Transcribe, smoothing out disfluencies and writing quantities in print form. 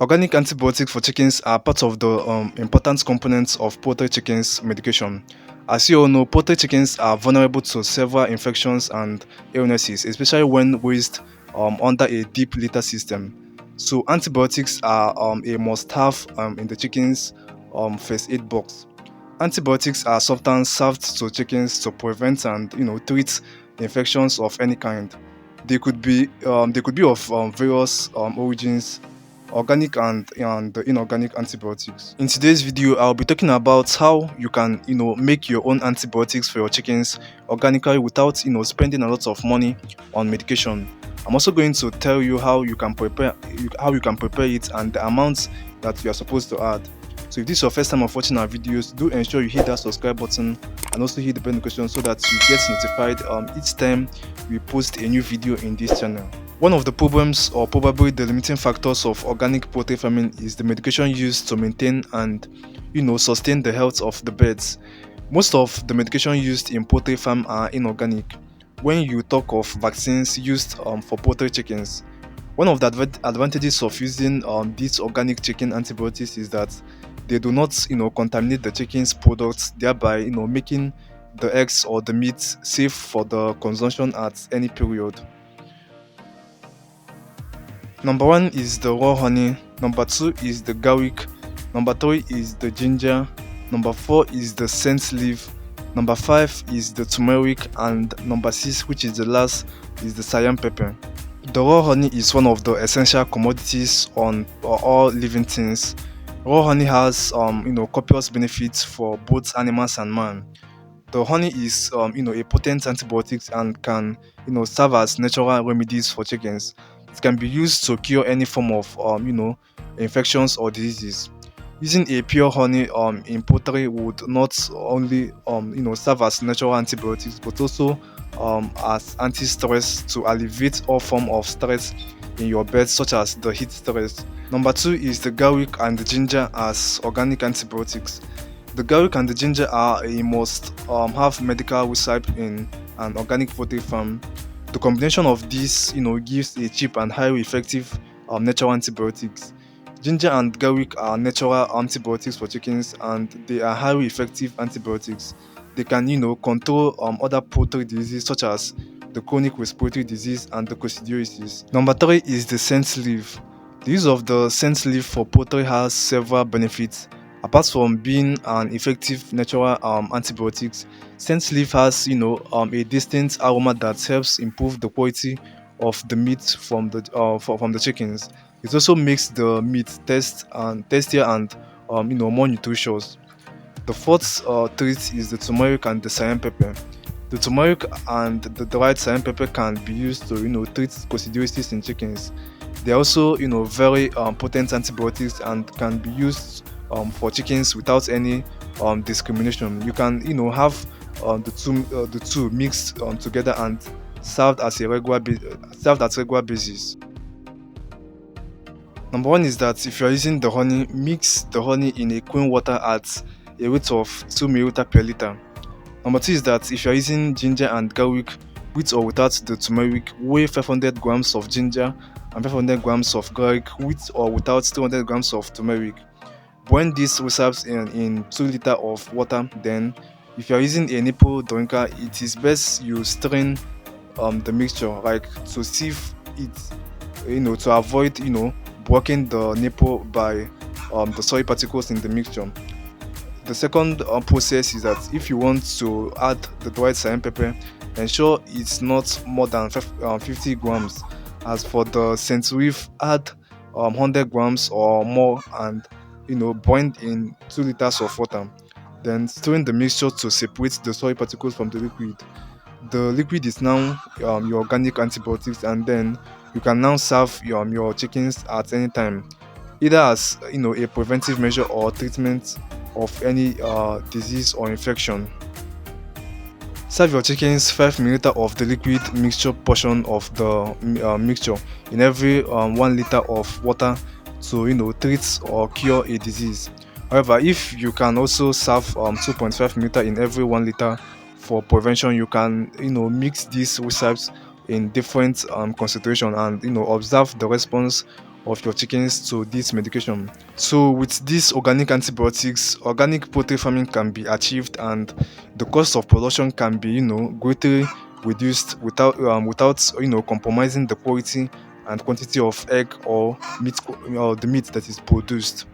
Organic antibiotics for chickens are part of the important components of poultry chickens medication. As you all know, poultry chickens are vulnerable to several infections and illnesses, especially when raised under a deep litter system. So antibiotics are a must-have in the chickens first aid box. Antibiotics are sometimes served to chickens to prevent and treat infections of any kind. They could be of various origins, organic and inorganic antibiotics. In today's video, I'll be talking about how you can make your own antibiotics for your chickens organically without spending a lot of money on medication. I'm also going to tell you how you can prepare it and the amounts that you are supposed to add. So if this is your first time of watching our videos, do ensure you hit that subscribe button and also hit the bell notification so that you get notified each time we post a new video in this channel. One of the problems or probably the limiting factors of organic poultry farming is the medication used to maintain and sustain the health of the birds. Most of the medication used in poultry farm are inorganic. When you talk of vaccines used for poultry chickens, one of the advantages of using these organic chicken antibiotics is that they do not contaminate the chicken's products, thereby making the eggs or the meat safe for the consumption at any period. Number one is the raw honey, number two is the garlic, number three is the ginger, number four is the scent leaf, number five is the turmeric, and number six, which is the last, is the cayenne pepper. The raw honey is one of the essential commodities on all living things. Raw honey has copious benefits for both animals and man. The honey is a potent antibiotic and can serve as natural remedies for chickens. It can be used to cure any form of infections or diseases. Using a pure honey in poultry would not only serve as natural antibiotics but also as anti-stress to alleviate all form of stress in your birds, such as the heat stress. Number two is the garlic and the ginger as organic antibiotics. The garlic and the ginger are a must have medical recipe in an organic poultry farm. The combination of these gives a cheap and highly effective natural antibiotics. Ginger and garlic are natural antibiotics for chickens and they are highly effective antibiotics. They can control other poultry diseases such as the chronic respiratory disease and the coccidiosis. Number three is the scent leaf. The use of the scent leaf for poultry has several benefits. Apart from being an effective natural antibiotics, scent leaf has a distinct aroma that helps improve the quality of the meat from the chickens. It also makes the meat tastier and more nutritious. The fourth treat is the turmeric and the cayenne pepper. The turmeric and the dried cayenne pepper can be used to treat coccidiosis in chickens. They are also very potent antibiotics and can be used for chickens without any discrimination. You can have the two mixed together and served at regular basis. Number one is that if you are using the honey, mix the honey in a clean water at a rate of 2 ml per liter. Number two is that if you are using ginger and garlic with or without the turmeric, weigh 500 grams of ginger and 500 grams of garlic with or without 200 grams of turmeric. Boil these recipes in 2 liters of water. Then, if you are using a nipple drinker, it is best you strain the mixture, like to sieve it, to avoid blocking the nipple by the soil particles in the mixture. The second process is that if you want to add the dried cayenne pepper, ensure it's not more than 50 grams. As for the scent leaf, add 100 grams or more and boil in 2 liters of water. Then stir the mixture to separate the soil particles from the liquid. The liquid is now your organic antibiotics, and then you can now serve your chickens at any time, either as a preventive measure or treatment of any disease or infection. Serve your chickens 5 ml of the liquid mixture portion of the mixture in every 1 liter of water to treat or cure a disease. However, if you can also serve 2.5 ml in every 1 liter for prevention, you can mix these recipes in different concentration and observe the response of your chickens to this medication. So with these organic antibiotics, organic poultry farming can be achieved, and the cost of production can be, greatly reduced without compromising the quality and quantity of egg or meat or the meat that is produced.